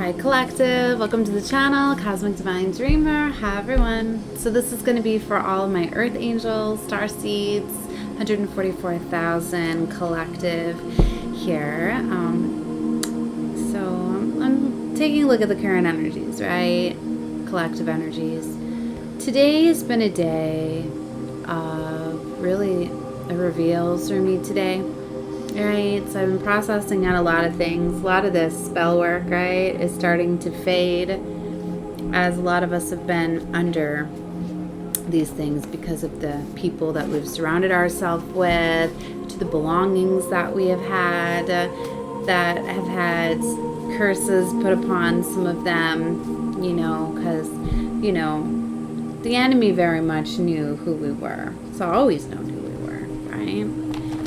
Hi Collective, welcome to the channel, Cosmic Divine Dreamer. Hi everyone. So this is going to be for all of my Earth Angels, Starseeds, 144,000 collective here. So I'm taking a look at the current energies, right? Collective energies. Today's been a day of really reveals for me today. Right, so I've been processing out a lot of things. A lot of this spell work, right, is starting to fade as a lot of us have been under these things because of the people that we've surrounded ourselves with, to the belongings that we have had that have had curses put upon some of them, because, the enemy very much knew who we were. So always known who we were, right?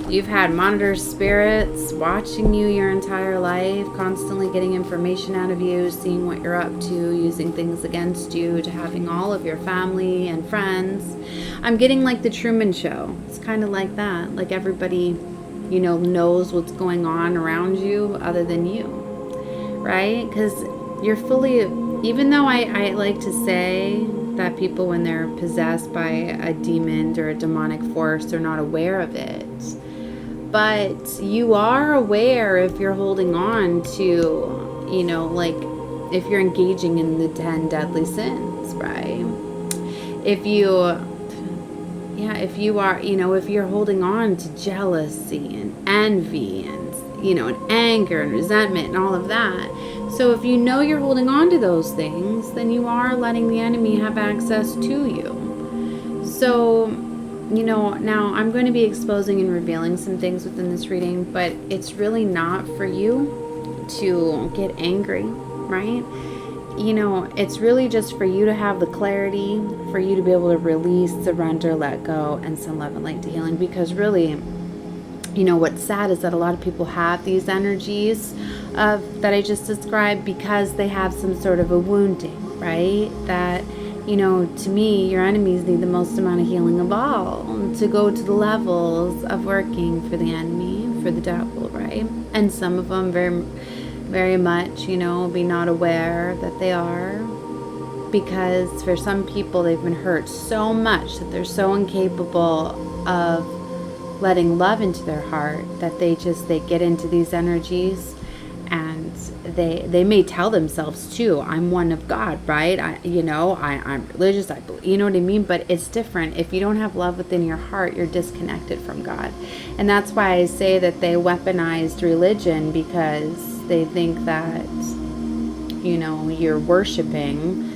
You've had monitor spirits watching you your entire life, constantly getting information out of you, seeing what you're up to, using things against you, to having all of your family and friends. I'm getting like the Truman Show. It's kind of like that. Like everybody, knows what's going on around you other than you, right? Because you're fully, even though I like to say that people, when they're possessed by a demon or a demonic force, they're not aware of it. But you are aware if you're holding on to, like if you're engaging in the 10 deadly sins, right? If you are, if you're holding on to jealousy and envy and, and anger and resentment and all of that. So if you know you're holding on to those things, then you are letting the enemy have access to you. So, now I'm going to be exposing and revealing some things within this reading, but it's really not for you to get angry, right? It's really just for you to have the clarity, for you to be able to release, surrender, let go, and send love and light to healing. Because really, what's sad is that a lot of people have these energies that I just described because they have some sort of a wounding, right? That, to me, your enemies need the most amount of healing of all to go to the levels of working for the enemy, for the devil, right? And some of them very, very much, be not aware that they are, because for some people they've been hurt so much that they're so incapable of letting love into their heart that they get into these energies. And they may tell themselves too, I'm one of God, right? I'm religious, I believe, you know what I mean? But it's different. If you don't have love within your heart, you're disconnected from God. And that's why I say that they weaponized religion, because they think that, you're worshiping,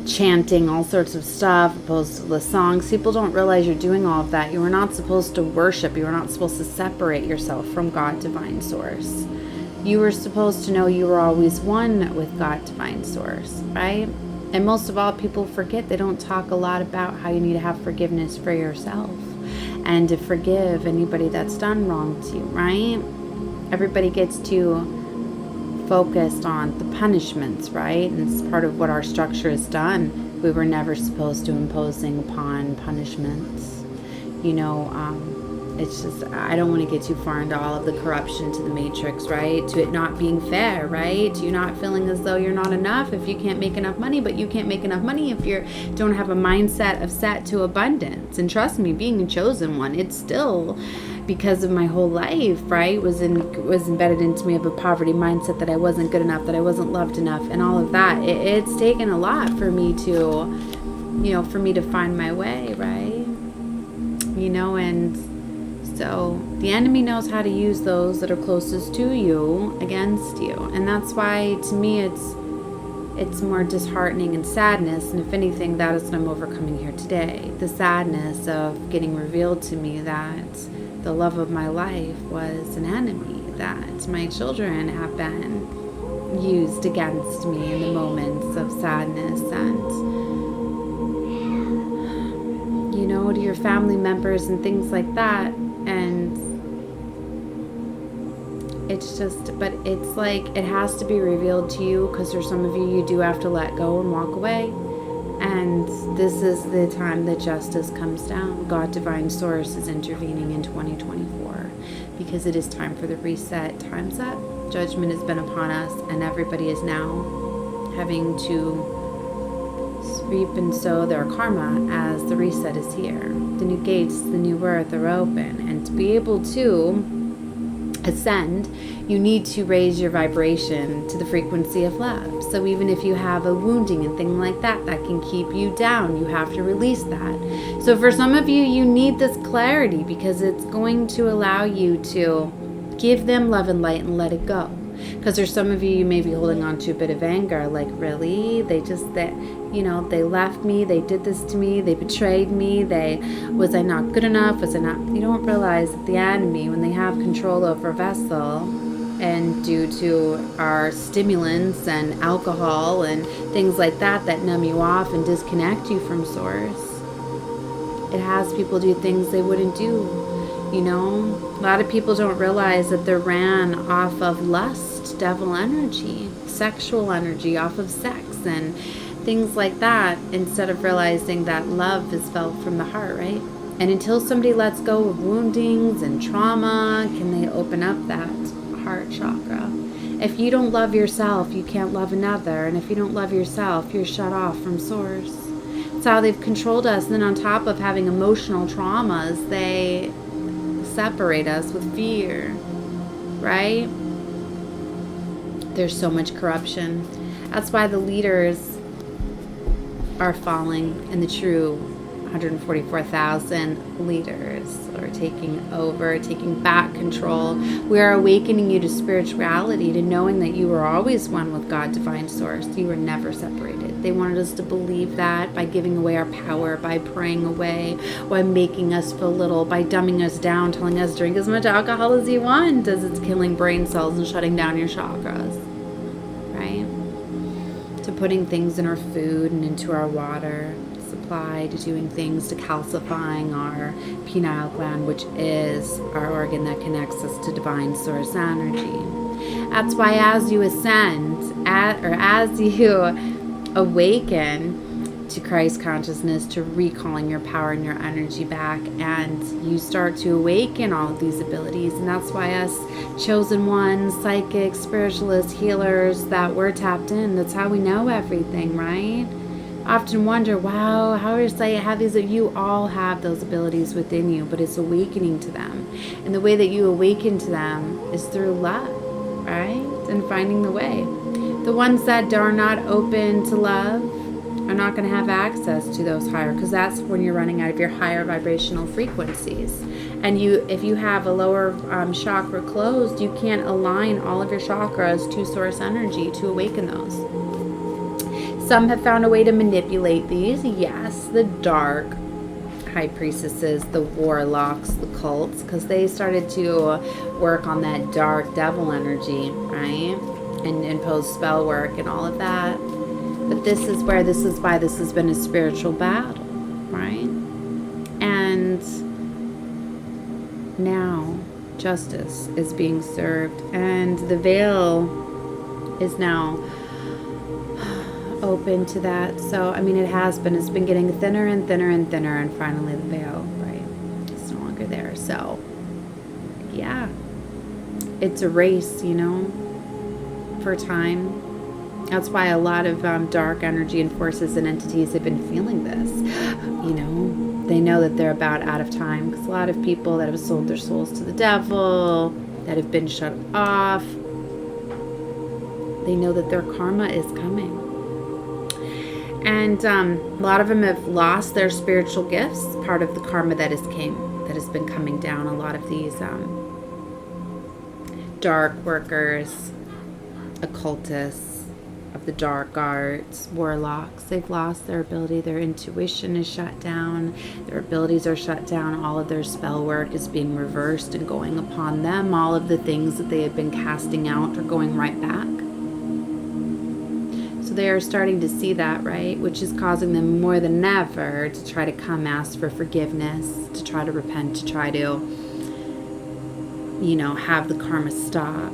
chanting all sorts of stuff opposed to the songs. People don't realize you're doing all of that. You are not supposed to worship. You are not supposed to separate yourself from God, divine source. You are supposed to know you are always one with God, divine source, right? And most of all, people forget. They don't talk a lot about how you need to have forgiveness for yourself and to forgive anybody that's done wrong to you, right? Everybody gets to focused on the punishments, right? And it's part of what our structure has done. We were never supposed to imposing upon punishments. It's just, I don't want to get too far into all of the corruption to the matrix, right? To it not being fair, right? To you not feeling as though you're not enough if you can't make enough money, but you can't make enough money if you don't have a mindset of set to abundance. And trust me, being a chosen one, it's still, because of my whole life, right, was embedded into me of a poverty mindset that I wasn't good enough, that I wasn't loved enough, and all of that. It's taken a lot for me to, for me to find my way, right? And so the enemy knows how to use those that are closest to you against you. And that's why, to me, it's more disheartening and sadness. And if anything, that is what I'm overcoming here today. The sadness of getting revealed to me that the love of my life was an enemy, that my children have been used against me in the moments of sadness, and to your family members and things like that. And it's just, but it's like, it has to be revealed to you, because there's some of you do have to let go and walk away. And this is the time that justice comes down. God, divine source, is intervening in 2024. because it is time for the reset. Time's up. Judgment has been upon us, and everybody is now having to reap and sow their karma as the reset is here. The new gates, the new earth are open, and to be able to ascend, you need to raise your vibration to the frequency of love. So even if you have a wounding and thing like that can keep you down, you have to release that. So for some of you, you need this clarity because it's going to allow you to give them love and light and let it go. Because there's some of you may be holding on to a bit of anger, like, really? They left me, they did this to me, they betrayed me, was I not good enough, was I not, you don't realize that the enemy, when they have control over a vessel, and due to our stimulants and alcohol and things like that numb you off and disconnect you from source, it has people do things they wouldn't do. A lot of people don't realize that they're ran off of lust, devil energy, sexual energy, off of sex and things like that, instead of realizing that love is felt from the heart, right? And until somebody lets go of woundings and trauma, can they open up that heart chakra. If you don't love yourself, you can't love another. And if you don't love yourself, you're shut off from source. It's how they've controlled us. And then on top of having emotional traumas, they separate us with fear, right? There's so much corruption. That's why the leaders are falling, and the true 144,000 leaders are taking over, taking back control. We are awakening you to spirituality, to knowing that you were always one with God, divine source. You were never separated. They wanted us to believe that by giving away our power, by praying away, by making us feel little, by dumbing us down, telling us drink as much alcohol as you want, as it's killing brain cells and shutting down your chakras, right? To putting things in our food and into our water supply, to doing things to calcifying our pineal gland, which is our organ that connects us to divine source energy. That's why as you ascend, as you awaken to Christ consciousness, to recalling your power and your energy back, and you start to awaken all of these abilities. And that's why us chosen ones, psychics, spiritualists, healers, that we're tapped in, that's how we know everything, right? Often wonder, wow, how is I have these? You all have those abilities within you, but it's awakening to them. And the way that you awaken to them is through love, right? And finding the way. The ones that are not open to love are not going to have access to those higher, because that's when you're running out of your higher vibrational frequencies. And if you have a lower chakra closed, you can't align all of your chakras to source energy to awaken those. Some have found a way to manipulate these. Yes, the dark high priestesses, the warlocks, the cults, because they started to work on that dark devil energy, right? And impose spell work and all of that. But this is why this has been a spiritual battle, right? And now justice is being served, and the veil is now open to that. So, I mean, it's been getting thinner and thinner and thinner, and finally the veil, right, it's no longer there. So, yeah, it's a race, for time. That's why a lot of dark energy and forces and entities have been feeling this. They know that they're about out of time, because a lot of people that have sold their souls to the devil, that have been shut off, they know that their karma is coming. And a lot of them have lost their spiritual gifts, part of the karma that has been coming down. A lot of these dark workers, occultists of the dark arts, warlocks, they've lost their ability. Their intuition is shut down. Their abilities are shut down. All of their spell work is being reversed and going upon them. All of the things that they have been casting out are going right back. So they are starting to see that, right? Which is causing them more than ever to try to come ask for forgiveness, to try to repent, to try to, have the karma stop.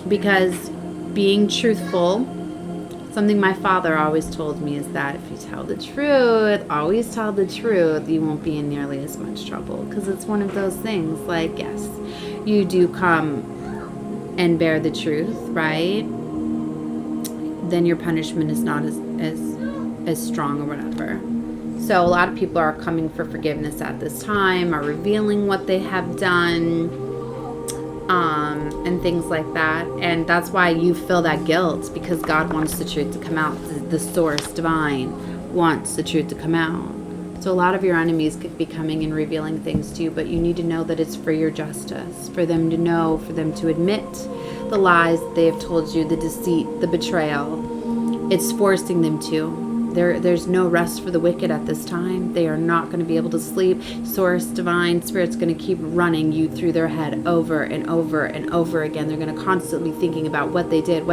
Because being truthful, Something my father always told me is that if you tell the truth, always tell the truth, you won't be in nearly as much trouble. Because it's one of those things, like, yes, you do come and bear the truth, right? Then your punishment is not as strong or whatever. So a lot of people are coming for forgiveness at this time, are revealing what they have done, and things like that. And that's why you feel that guilt, because God wants the truth to come out. The source divine wants the truth to come out. So a lot of your enemies could be coming and revealing things to you, but you need to know that it's for your justice, for them to know, for them to admit the lies that they have told you, the deceit, the betrayal. It's forcing them to. There's no rest for the wicked at this time. They are not going to be able to sleep. Source, divine, spirit's going to keep running you through their head over and over and over again. They're going to constantly be thinking about what they did.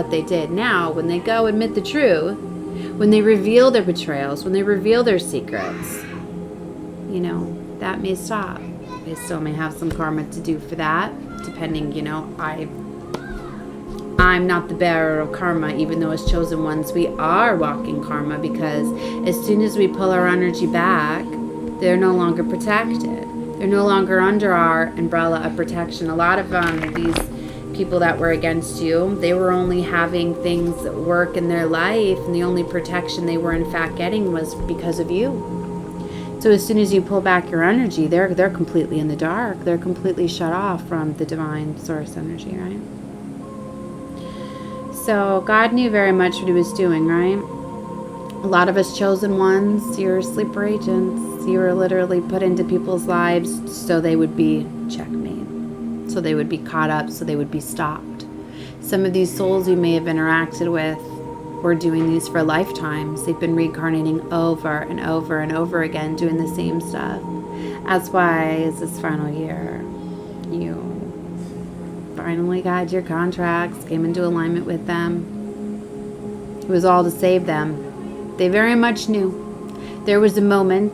Now, when they go admit the truth, when they reveal their betrayals, when they reveal their secrets, you know, that may stop. They still may have some karma to do for that, depending, you know, I'm not the bearer of karma, even though as chosen ones we are walking karma, because as soon as we pull our energy back, they're no longer protected. They're no longer under our umbrella of protection. A lot of these people that were against you, they were only having things work in their life, and the only protection they were in fact getting was because of you. So as soon as you pull back your energy, they're completely in the dark. They're completely shut off from the divine source energy, right? So God knew very much what he was doing, right? A lot of us chosen ones, you're sleeper agents. You were literally put into people's lives so they would be checkmate, so they would be caught up, so they would be stopped. Some of these souls you may have interacted with were doing these for lifetimes. They've been reincarnating over and over and over again, doing the same stuff. That's why it's this final year. You finally got your contracts, came into alignment with them. It was all to save them. They very much knew. There was a moment.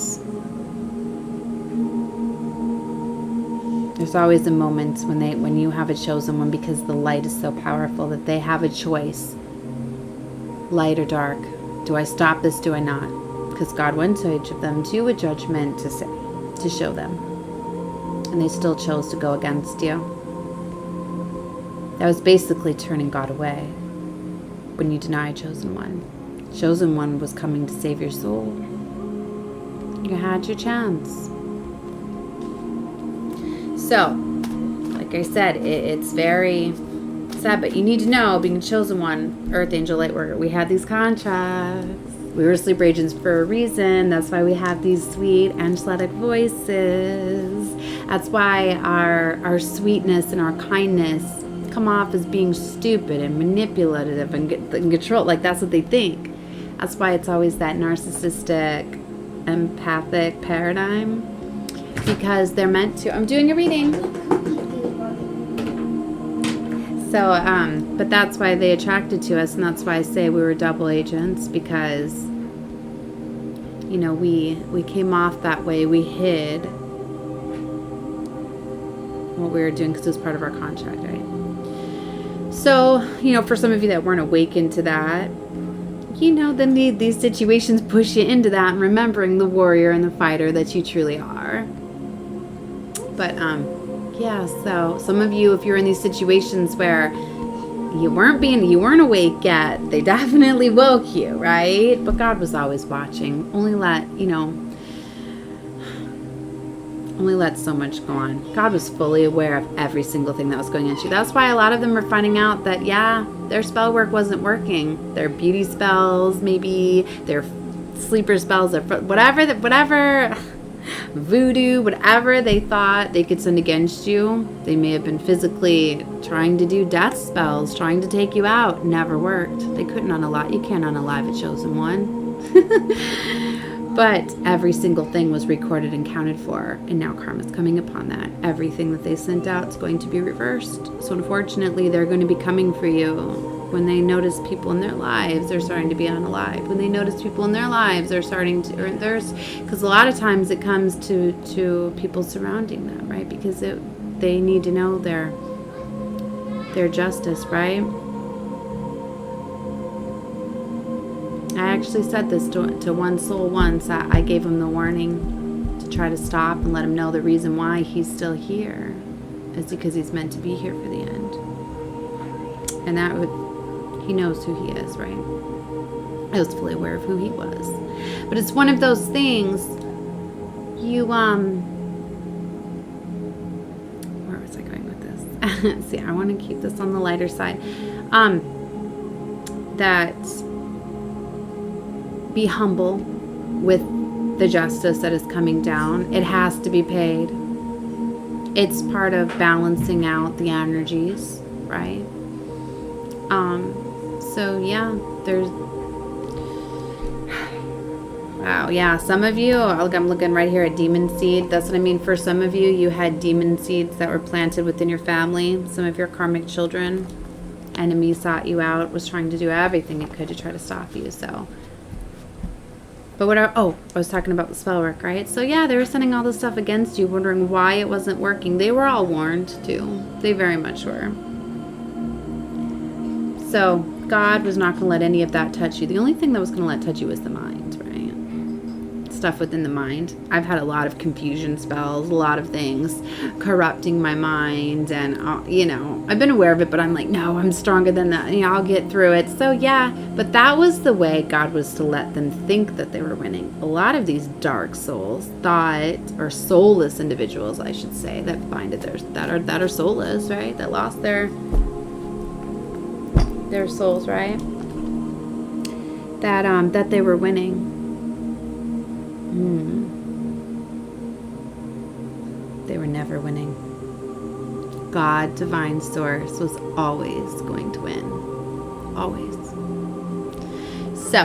There's always a moment when you have a chosen one, because the light is so powerful that they have a choice. Light or dark. Do I stop this? Do I not? Because God went to each of them to a judgment to show them. And they still chose to go against you. That was basically turning God away when you deny a chosen one. Chosen one was coming to save your soul. You had your chance. So, like I said, it's very sad, but you need to know, being a chosen one, Earth Angel Lightworker, we had these contracts. We were sleeper agents for a reason. That's why we have these sweet angelic voices. That's why our sweetness and our kindness come off as being stupid and manipulative and control. Like, that's what they think. That's why it's always that narcissistic, empathic paradigm, because they're meant to. I'm doing a reading. So, but that's why they attracted to us, and that's why I say we were double agents, because, you know, we came off that way. We hid what we were doing because it was part of our contract, right? So, you know, for some of you that weren't awakened to that, you know, then these situations push you into that, and remembering the warrior and the fighter that you truly are. But, yeah, so some of you, if you're in these situations where you weren't awake yet, they definitely woke you, right? But God was always watching. Only let so much go on. God was fully aware of every single thing that was going on. That's why a lot of them were finding out that, yeah, their spell work wasn't working. Their beauty spells, maybe their sleeper spells, or whatever, voodoo, whatever they thought they could send against you. They may have been physically trying to do death spells, trying to take you out. Never worked. They couldn't unalive. You can't unalive a chosen one. But every single thing was recorded and counted for, and now karma's coming upon that. Everything that they sent out is going to be reversed. So unfortunately, they're going to be coming for you. When they notice people in their lives are starting to be unalive. When they notice people in their lives are starting to, because a lot of times it comes to people surrounding them, right? Because they need to know their justice, right? I actually said this to one soul once. I gave him the warning to try to stop and let him know the reason why he's still here is because he's meant to be here for the end. And that he knows who he is, right? I was fully aware of who he was. But it's one of those things, where was I going with this? See, I want to keep this on the lighter side. That be humble with the justice that is coming down. It has to be paid. It's part of balancing out the energies, right? So yeah, there's, wow, yeah, some of you, I'm looking right here at demon seed. That's what I mean. For some of you, you had demon seeds that were planted within your family. Some of your karmic children, enemy sought you out, was trying to do everything it could to try to stop you. So, but what I was talking about the spell work, right? So yeah, they were sending all this stuff against you, wondering why it wasn't working. They were all warned too. They very much were. So God was not going to let any of that touch you. The only thing that was going to let touch you was the mind, right? Stuff within the mind. I've had a lot of confusion spells, a lot of things corrupting my mind, and I've been aware of it, but I'm like, no, I'm stronger than that. I'll get through it. So yeah, but that was the way God was to let them think that they were winning. A lot of these dark souls thought, or soulless individuals, I should say, that find it that are soulless, right? That lost their souls, right? That they were winning. They were never winning. God, divine source, was always going to win. Always. So,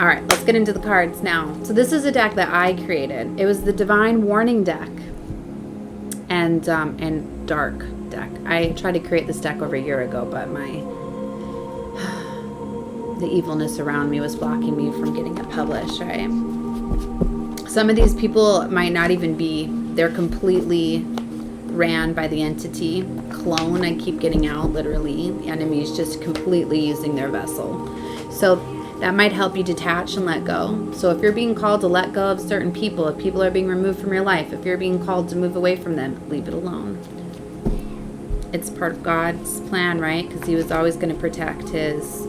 all right, let's get into the cards now. So this is a deck that I created. It was the Divine Warning deck and Dark deck. I tried to create this deck over a year ago, but the evilness around me was blocking me from getting it published, right? Some of these people might not even be, they're completely ran by the entity. Clone, I keep getting out, literally. The enemy's just completely using their vessel. So that might help you detach and let go. So if you're being called to let go of certain people, if people are being removed from your life, if you're being called to move away from them, leave it alone. It's part of God's plan, right? Because he was always going to protect his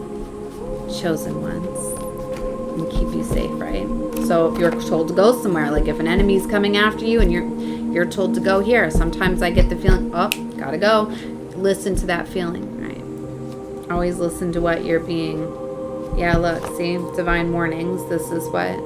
chosen ones and keep you safe, right? So if you're told to go somewhere, like if an enemy's coming after you and you're told to go here, sometimes I get the feeling, oh, gotta go. Listen to that feeling, right? Always listen to what you're being. Yeah, look, see, divine warnings. This is what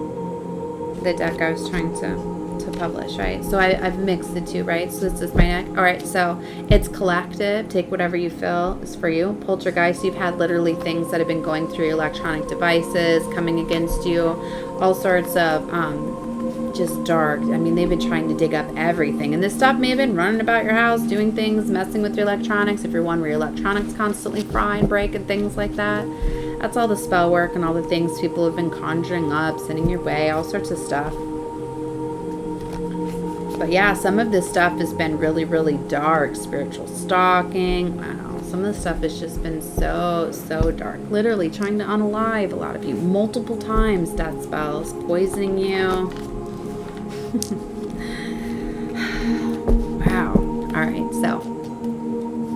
the deck I was trying to publish, right? So I've mixed the two, right? So this is my deck. All right, so it's collective. Take whatever you feel is for you. Poltergeist, you've had literally things that have been going through your electronic devices, coming against you, all sorts of just dark. I mean, they've been trying to dig up everything. And this stuff may have been running about your house, doing things, messing with your electronics. If you're one where your electronics constantly fry and break and things like that, that's all the spell work and all the things people have been conjuring up, sending your way, all sorts of stuff. But yeah, some of this stuff has been really, really dark. Spiritual stalking. Wow. Some of the stuff has just been so, so dark. Literally trying to unalive a lot of you. Multiple times, death spells. Poisoning you. Wow. Alright,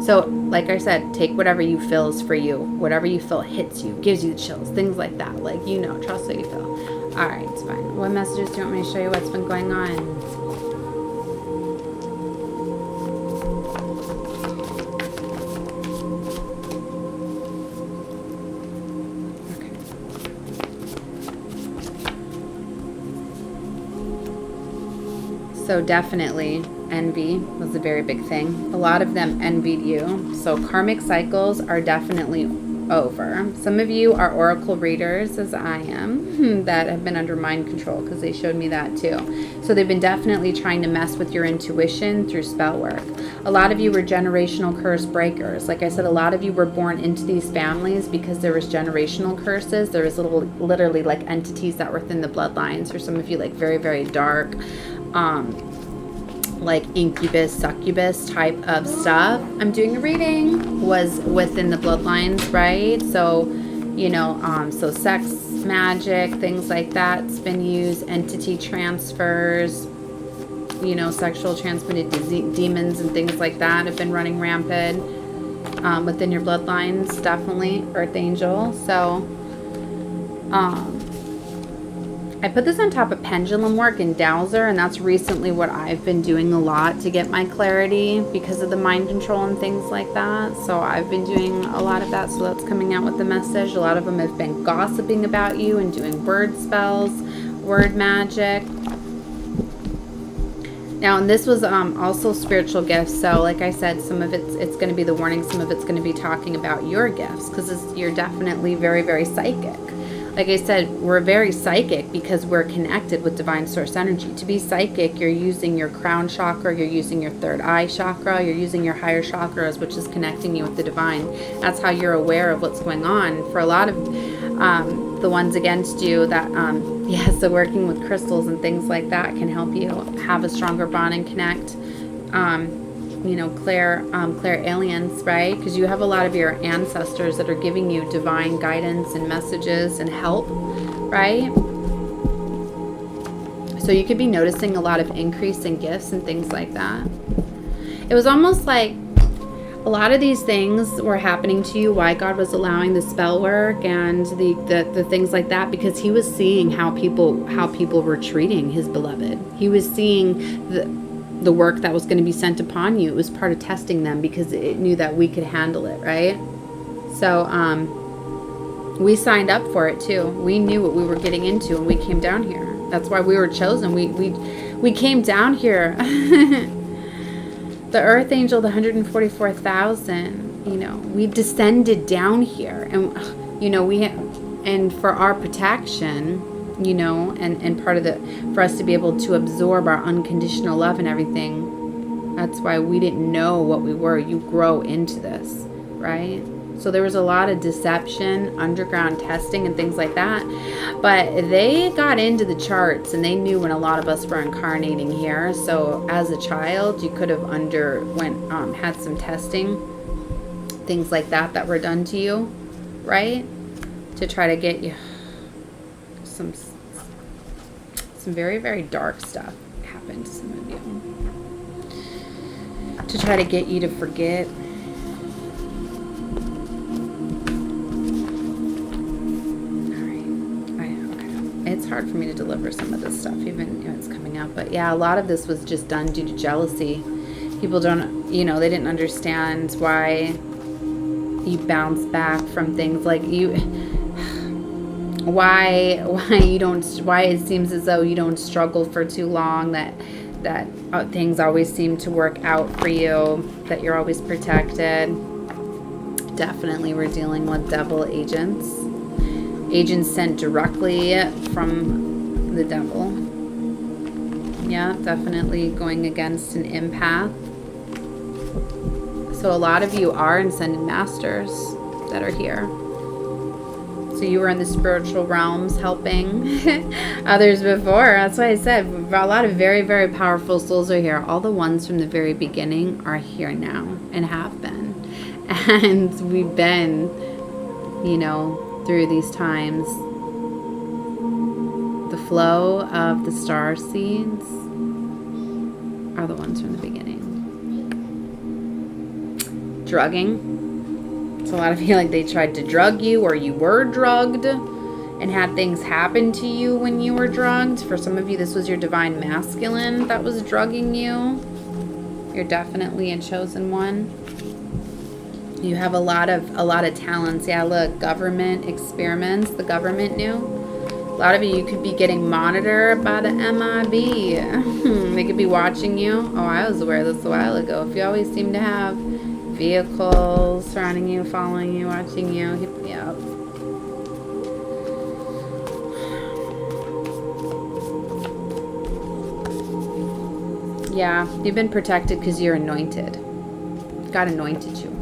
so like I said, take whatever you feel is for you. Whatever you feel hits you, gives you the chills, things like that. Like, trust what you feel. Alright, it's fine. What messages do you want me to show you what's been going on? So definitely envy was a very big thing. A lot of them envied you. So karmic cycles are definitely over. Some of you are oracle readers, as I am, that have been under mind control, because they showed me that too. So they've been definitely trying to mess with your intuition through spell work. A lot of you were generational curse breakers. Like I said, a lot of you were born into these families because there was generational curses. There was literally like entities that were within the bloodlines. For some of you, like very, very dark, like incubus, succubus type of stuff. I'm doing a reading was within the bloodlines, right? So, you know, so sex, magic, things like that's been used, entity transfers, you know, sexual transmitted demons and things like that have been running rampant within your bloodlines, definitely, Earth Angel. So, I put this on top of pendulum work and dowser, and that's recently what I've been doing a lot to get my clarity because of the mind control and things like that. So I've been doing a lot of that, so that's coming out with the message. A lot of them have been gossiping about you and doing word spells, word magic. Now, and this was also spiritual gifts. So like I said, some of it's going to be the warning, some of it's going to be talking about your gifts, because you're definitely very, very psychic. Like I said, we're very psychic because we're connected with divine source energy. To be psychic, you're using your crown chakra, you're using your third eye chakra, you're using your higher chakras, which is connecting you with the divine. That's how you're aware of what's going on. For a lot of the ones against you, that so working with crystals and things like that can help you have a stronger bond and connect. You know, clair aliens, right? Because you have a lot of your ancestors that are giving you divine guidance and messages and help, right? So you could be noticing a lot of increase in gifts and things like that. It was almost like a lot of these things were happening to you, why God was allowing the spell work and the things like that, because he was seeing how people were treating his beloved. He was seeing the work that was going to be sent upon you. It was part of testing them because it knew that we could handle it, right? So we signed up for it too. We knew what we were getting into and we came down here. That's why we were chosen. We came down here. The Earth Angel, the 144,000, you know, we descended down here, and you know, and for our protection, you know, and part of for us to be able to absorb our unconditional love and everything. That's why we didn't know what we were. You grow into this, right? So there was a lot of deception, underground testing and things like that. But they got into the charts and they knew when a lot of us were incarnating here. So as a child, you could have had some testing, things like that were done to you, right? To try to get you some very, very dark stuff happened to some of you. To try to get you to forget. It's hard for me to deliver some of this stuff, even if it's coming out. But yeah, a lot of this was just done due to jealousy. People don't, you know, they didn't understand why you bounce back from things like why it seems as though you don't struggle for too long, that things always seem to work out for you, that you're always protected. Definitely we're dealing with devil agents sent directly from the devil. Yeah, definitely going against an empath. So a lot of you are ascended masters that are here. So you were in the spiritual realms helping others before. That's why I said a lot of very, very powerful souls are here. All the ones from the very beginning are here now and have been. And we've been, you know, through these times. The flow of the Starseeds are the ones from the beginning. Drugging. So a lot of you, like, they tried to drug you, or you were drugged and had things happen to you when you were drugged. For some of you, this was your divine masculine that was drugging you. You're definitely a chosen one. You have a lot of talents. Yeah, look, government experiments. The government knew. A lot of you could be getting monitored by the MIB. They could be watching you. Oh, I was aware of this a while ago. If you always seem to have vehicles surrounding you, following you, watching you, hit me up. Yeah, you've been protected because you're anointed. God anointed you.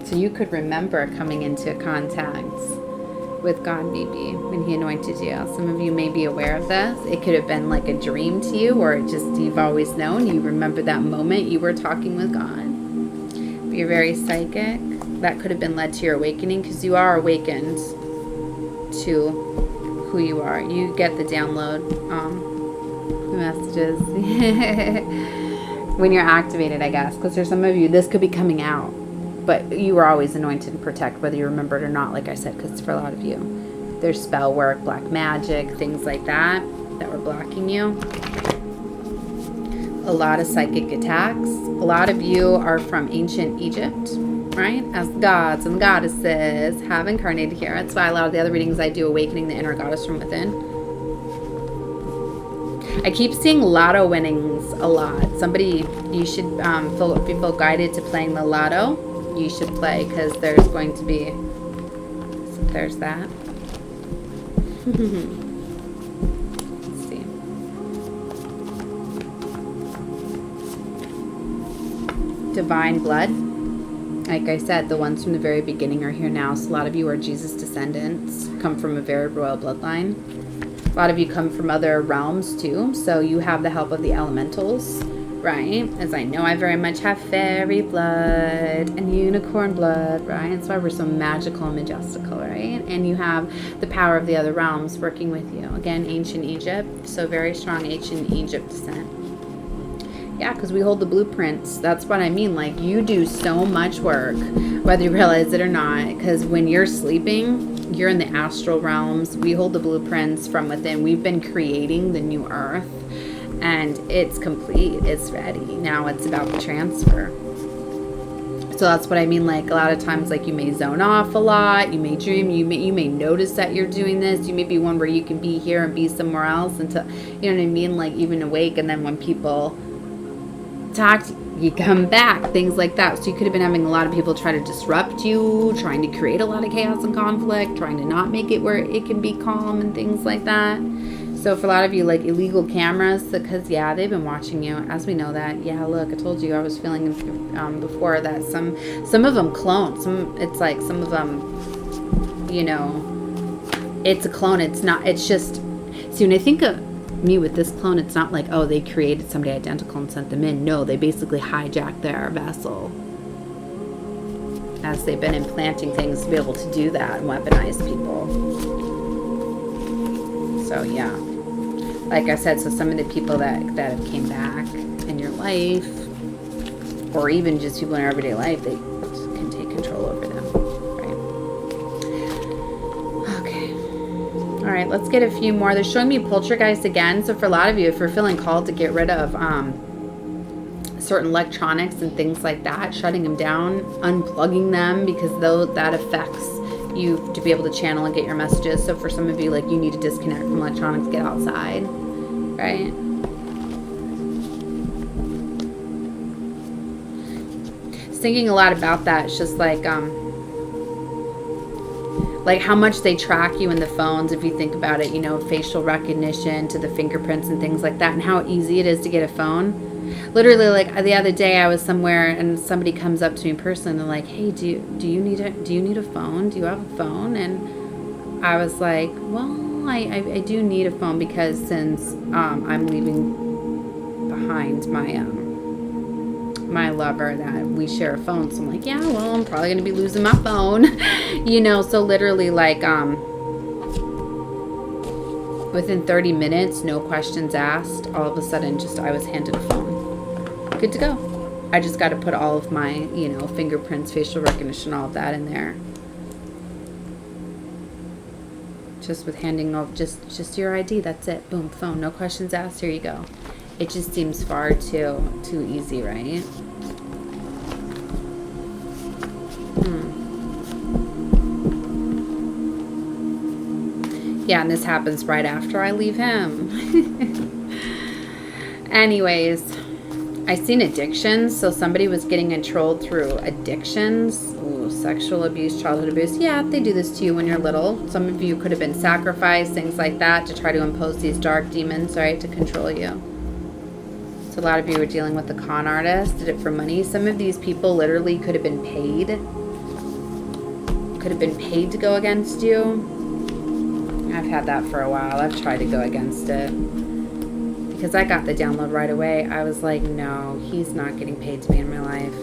So you could remember coming into contact with God maybe when he anointed you. Some of you may be aware of this. It could have been like a dream to you, or it just, you've always known. You remember that moment you were talking with God. You're very psychic. That could have been led to your awakening, because you are awakened to who you are. You get the download, the messages when you're activated, I guess, because there's some of you, this could be coming out, but you were always anointed and protected, whether you remember it or not, like I said, because for a lot of you, there's spell work, black magic, things like that were blocking you. A lot of psychic attacks. A lot of you are from ancient Egypt, right? As gods and goddesses have incarnated here. That's why a lot of the other readings I do, awakening the inner goddess from within. I keep seeing lotto winnings a lot. Somebody, you should if you feel guided to playing the lotto, you should play, because there's going to be, so there's that. Divine blood. Like I said, the ones from the very beginning are here now. So a lot of you are Jesus descendants, come from a very royal bloodline. A lot of you come from other realms too. So you have the help of the elementals, right? As I know, I very much have fairy blood and unicorn blood, right? That's why we're so magical and majestical, right? And you have the power of the other realms working with you. Again, ancient Egypt. So very strong ancient Egypt descent. Yeah, because we hold the blueprints. That's what I mean. Like, you do so much work, whether you realize it or not. Because when you're sleeping, you're in the astral realms. We hold the blueprints from within. We've been creating the new earth. And it's complete. It's ready. Now it's about the transfer. So that's what I mean. Like, a lot of times, like, you may zone off a lot. You may dream. You may notice that you're doing this. You may be one where you can be here and be somewhere else until, you know what I mean? Like, even awake. And then when people talk, you come back, things like that. So you could have been having a lot of people try to disrupt you, trying to create a lot of chaos and conflict, trying to not make it where it can be calm and things like that. So for a lot of you, like illegal cameras, because yeah, they've been watching you, as we know that. Yeah, look, I told you I was feeling before that some of them clone. It's like some of them, you know, it's a clone. It's not. It's just. See, when I think of me with this clone, it's not like, oh, they created somebody identical and sent them in. No, they basically hijacked their vessel, as they've been implanting things to be able to do that and weaponize people. So yeah, like I said, so some of the people that have came back in your life, or even just people in your everyday life, they can take control over them, right? Okay. All right, let's get a few more. They're showing me poltergeist again. So for a lot of you, if you're feeling called to get rid of certain electronics and things like that, shutting them down, unplugging them, because that affects you to be able to channel and get your messages. So for some of you, like, you need to disconnect from electronics, get outside, right? Thinking a lot about that. It's just like how much they track you in the phones, if you think about it, you know, facial recognition to the fingerprints and things like that, and how easy it is to get a phone. Literally, like the other day, I was somewhere and somebody comes up to me in person and they're like, "Hey, do you need a phone? Do you have a phone?" And I was like, "Well, I do need a phone, because since I'm leaving behind my lover, that we share a phone." So I'm like, yeah, well, I'm probably going to be losing my phone. You know, so literally, like, within 30 minutes, no questions asked, all of a sudden, I was handed a phone. Good to go. I just got to put all of my, you know, fingerprints, facial recognition, all of that in there. Just with handing over, just your ID, that's it. Boom, phone, no questions asked, here you go. It just seems far too easy, right? Yeah, and this happens right after I leave him. Anyways, I seen addictions. So somebody was getting controlled through addictions. Ooh, sexual abuse, childhood abuse. Yeah, they do this to you when you're little. Some of you could have been sacrificed, things like that, to try to impose these dark demons, right, to control you. So a lot of you are dealing with the con artist, did it for money. Some of these people literally could have been paid. Could have been paid to go against you. I've had that for a while. I've tried to go against it. Because I got the download right away. I was like, no, he's not getting paid to be in my life.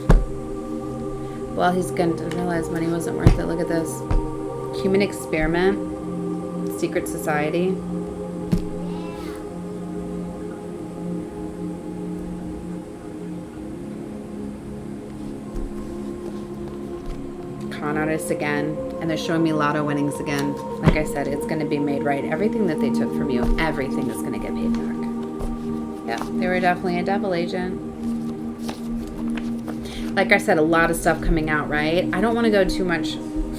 Well, he's going to realize money wasn't worth it. Look at this. Human experiment. Secret society. Con artists again. And they're showing me lotto winnings again. Like I said, it's going to be made right. Everything that they took from you, everything is going to get paid back. Yeah, they were definitely a devil agent. Like I said, a lot of stuff coming out, right? I don't want to go too much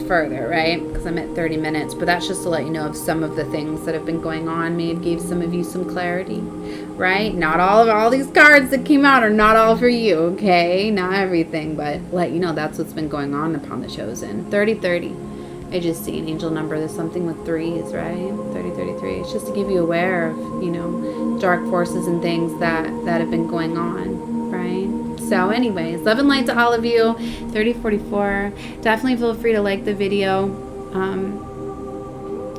further, right? Because I'm at 30 minutes. But that's just to let you know of some of the things that have been going on. Maybe gave some of you some clarity, right? Not all these cards that came out are not all for you, okay? Not everything, but let you know that's what's been going on upon the chosen. 30-30. I just see an angel number. There's something with threes, right? 30-33. It's just to give you aware of, you know, dark forces and things that have been going on, right? So anyways, love and light to all of you. 30-44. Definitely feel free to like the video.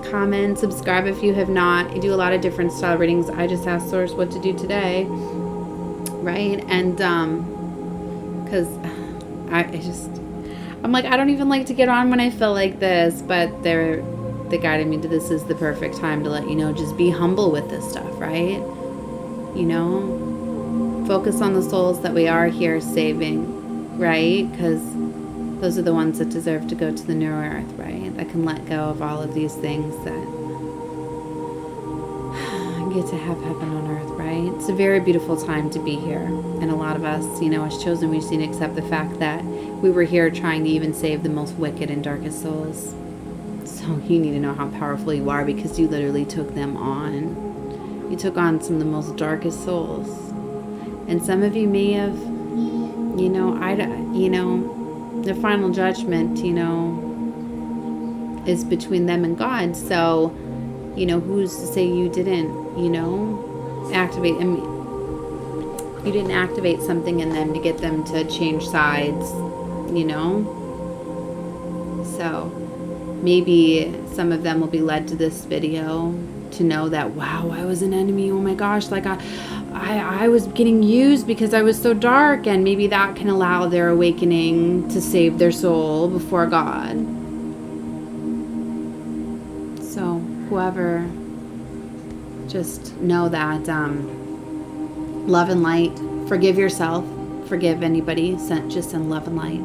Comment, subscribe if you have not. I do a lot of different style readings. I just asked Source what to do today, right? And because I'm like, I don't even like to get on when I feel like this, but they guided me to this is the perfect time to let you know, just be humble with this stuff, right? You know, focus on the souls that we are here saving, right? Because those are the ones that deserve to go to the new earth, right? That can let go of all of these things that get to have heaven on earth, right? It's a very beautiful time to be here. And a lot of us, you know, as chosen, we just need to accept the fact that we were here trying to even save the most wicked and darkest souls. So you need to know how powerful you are because you literally took them on. You took on some of the most darkest souls. And some of you may have, you know, the final judgment, you know, is between them and God. So, you know, who's to say you didn't, you know, activate, I mean, you didn't activate something in them to get them to change sides, you know? So maybe some of them will be led to this video to know that, wow, I was an enemy. Oh my gosh, like I was getting used because I was so dark, and maybe that can allow their awakening to save their soul before God. So whoever, just know that love and light, forgive yourself, forgive anybody, just send love and light.